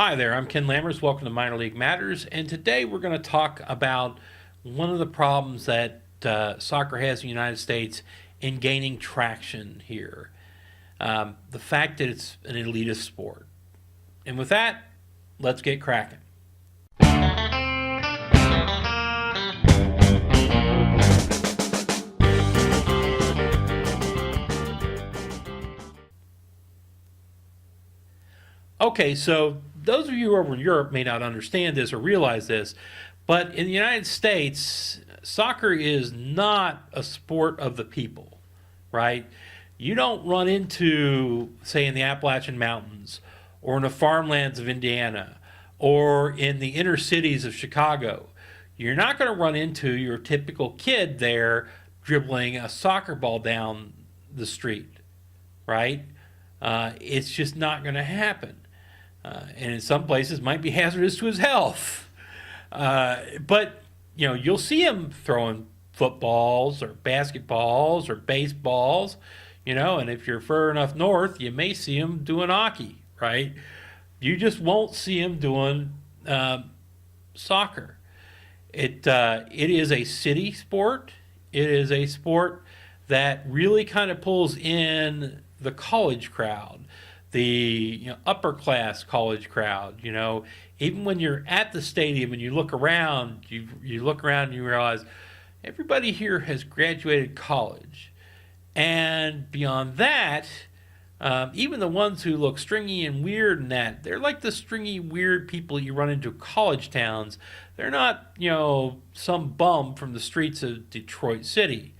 Hi there, I'm Ken Lammers. Welcome to Minor League Matters, and today we're going to talk about one of the problems that soccer has in the United States in gaining traction here. The fact that it's an elitist sport. And with that, let's get cracking. Okay, so those of you over in Europe may not understand this or realize this, but in the United States, soccer is not a sport of the people, right? You don't run into, say, in the Appalachian Mountains or in the farmlands of Indiana or in the inner cities of Chicago. You're not going to run into your typical kid there dribbling a soccer ball down the street, right? It's just not going to happen. And in some places might be hazardous to his health. But, you'll see him throwing footballs or basketballs or baseballs, and if you're far enough north, you may see him doing hockey, right? You just won't see him doing soccer. It is a city sport. It is a sport that really kind of pulls in the college crowd, the upper class college crowd. Even when you're at the stadium and you look around, you look around and you realize everybody here has graduated college. And beyond that, even the ones who look stringy and weird and that, they're like the stringy, weird people you run into college towns. They're not, some bum from the streets of Detroit City.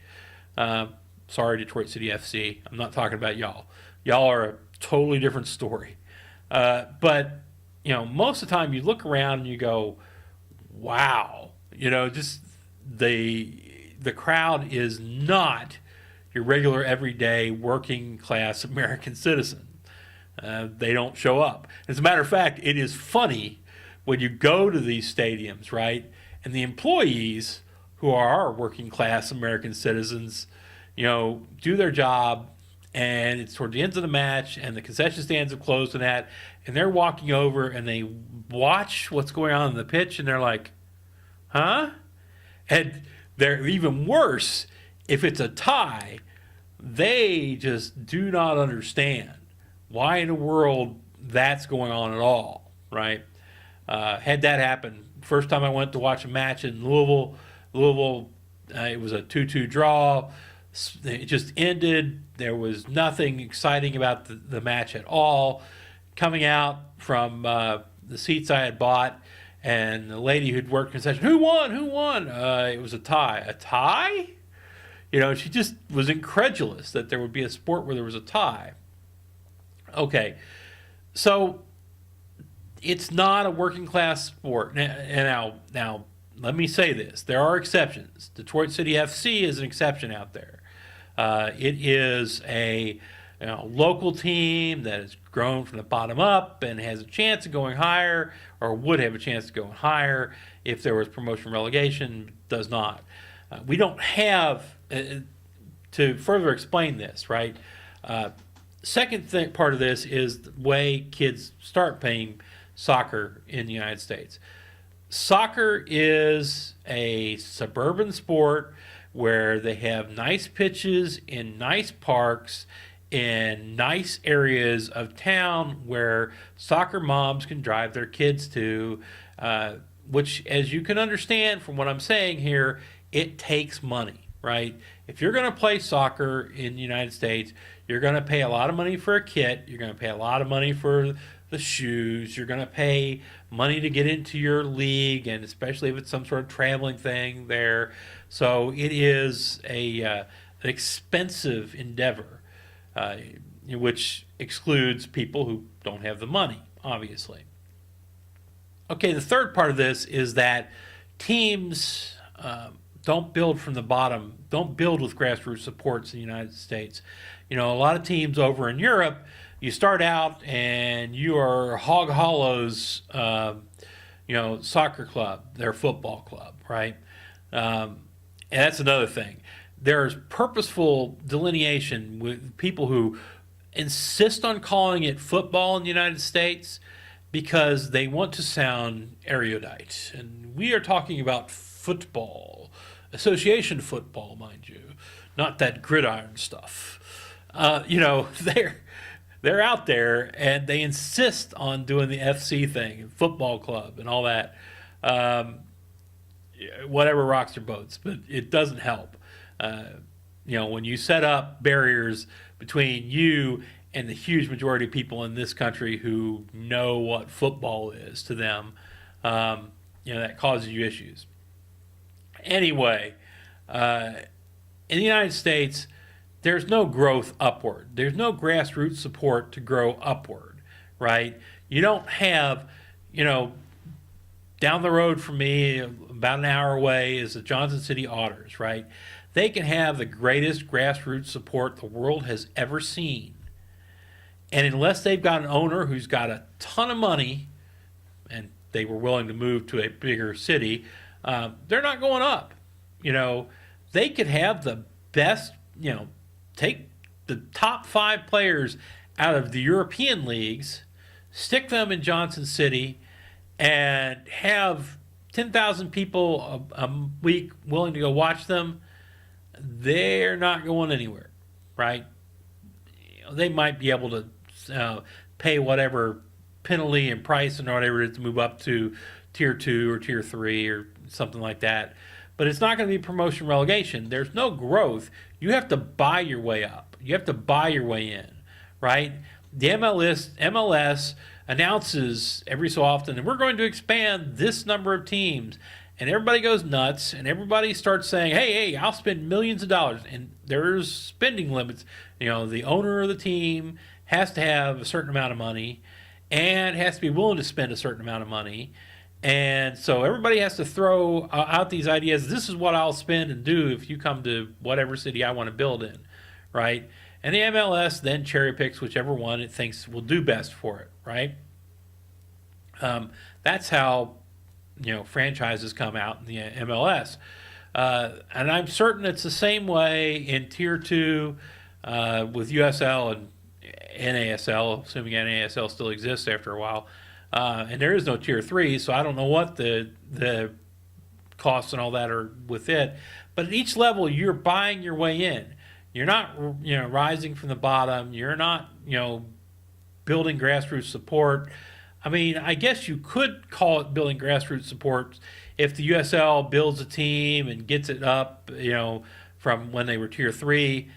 Sorry, Detroit City FC. I'm not talking about y'all. Y'all are a totally different story. But most of the time you look around and you go, wow, just the crowd is not your regular everyday working class American citizen. They don't show up. As a matter of fact, it is funny when you go to these stadiums, right? And the employees who are our working class American citizens, do their job, and it's toward the end of the match, and the concession stands have closed and that, and they're walking over and they watch what's going on in the pitch, and they're like, huh? And they're even worse if it's a tie. They just do not understand why in the world that's going on at all, right? Had that happen. First time I went to watch a match in Louisville, it was a 2-2 draw. It just ended. There was nothing exciting about the match at all. Coming out from the seats I had bought, and the lady who'd worked concession, who won? It was a tie. A tie? She just was incredulous that there would be a sport where there was a tie. Okay, so it's not a working class sport. Now, let me say this. There are exceptions. Detroit City FC is an exception out there. It is a local team that has grown from the bottom up and has a chance of going higher, or would have a chance of going higher if there was promotion relegation. Does not. We don't have, to further explain this, right? Second part of this is the way kids start playing soccer in the United States. Soccer is a suburban sport where they have nice pitches in nice parks in nice areas of town where soccer moms can drive their kids to, which, as you can understand from what I'm saying here, it takes money, right? If you're going to play soccer in the United States, you're going to pay a lot of money for a kit. You're going to pay a lot of money for the shoes. You're going to pay money to get into your league, and especially if it's some sort of traveling thing there. So it is an expensive endeavor, which excludes people who don't have the money, obviously. Okay, the third part of this is that teams don't build from the bottom, don't build with grassroots supports in the United States. A lot of teams over in Europe, you start out and you are Hog Hollow's, soccer club, their football club, right? And that's another thing. There's purposeful delineation with people who insist on calling it football in the United States because they want to sound erudite. And we are talking about football, association football, mind you, not that gridiron stuff. They're out there and they insist on doing the FC thing, football club, and all that. Um, Whatever rocks your boats, but it doesn't help. When you set up barriers between you and the huge majority of people in this country who know what football is to them, that causes you issues. Anyway, in the United States, there's no growth upward. There's no grassroots support to grow upward, right? You don't have, down the road from me, about an hour away, is the Johnson City Otters, right? They can have the greatest grassroots support the world has ever seen. And unless they've got an owner who's got a ton of money and they were willing to move to a bigger city, they're not going up. They could have the best, take the top 5 players out of the European leagues, stick them in Johnson City, and have 10,000 people a week willing to go watch them. They're not going anywhere, right? They might be able to pay whatever penalty and price and whatever it is to move up to tier 2 or tier 3 or something like that. But it's not going to be promotion relegation. There's no growth. You have to buy your way up. You have to buy your way in, right? The MLS announces every so often, and we're going to expand this number of teams. And everybody goes nuts, and everybody starts saying, hey, I'll spend millions of dollars. And there's spending limits. The owner of the team has to have a certain amount of money and has to be willing to spend a certain amount of money. And so everybody has to throw out these ideas. This is what I'll spend and do if you come to whatever city I want to build in, right? And the MLS then cherry picks whichever one it thinks will do best for it, right? That's how franchises come out in the MLS. And I'm certain it's the same way in Tier 2 with USL and NASL, assuming NASL still exists after a while. And there is no Tier 3, so I don't know what the costs and all that are with it. But at each level, you're buying your way in. You're not rising from the bottom. You're not building grassroots support. I mean, I guess you could call it building grassroots support if the USL builds a team and gets it up, from when they were Tier 3,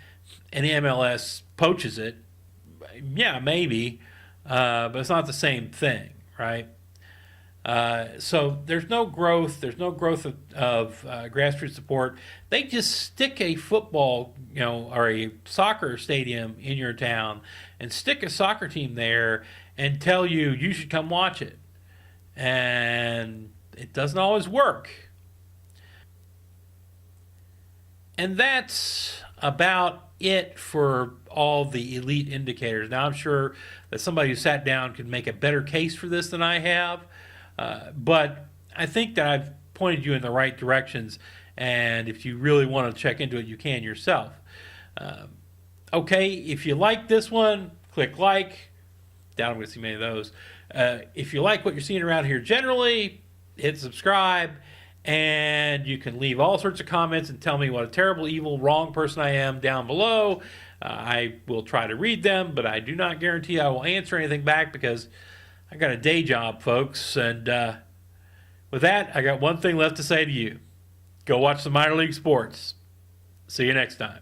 and the MLS poaches it. Yeah, maybe, but it's not the same thing, right? So there's no growth. There's no growth of grassroots support. They just stick a football, or a soccer stadium in your town and stick a soccer team there and tell you should come watch it. And it doesn't always work. And that's about it for all the elite indicators. Now, I'm sure that somebody who sat down could make a better case for this than I have. But I think that I've pointed you in the right directions. And if you really want to check into it, you can yourself. Okay, if you like this one, click like. Doubt I'm going to see many of those. If you like what you're seeing around here generally, hit subscribe. And you can leave all sorts of comments and tell me what a terrible, evil, wrong person I am down below. I will try to read them, but I do not guarantee I will answer anything back because I got a day job, folks. And with that, I got one thing left to say to you. Go watch the minor league sports. See you next time.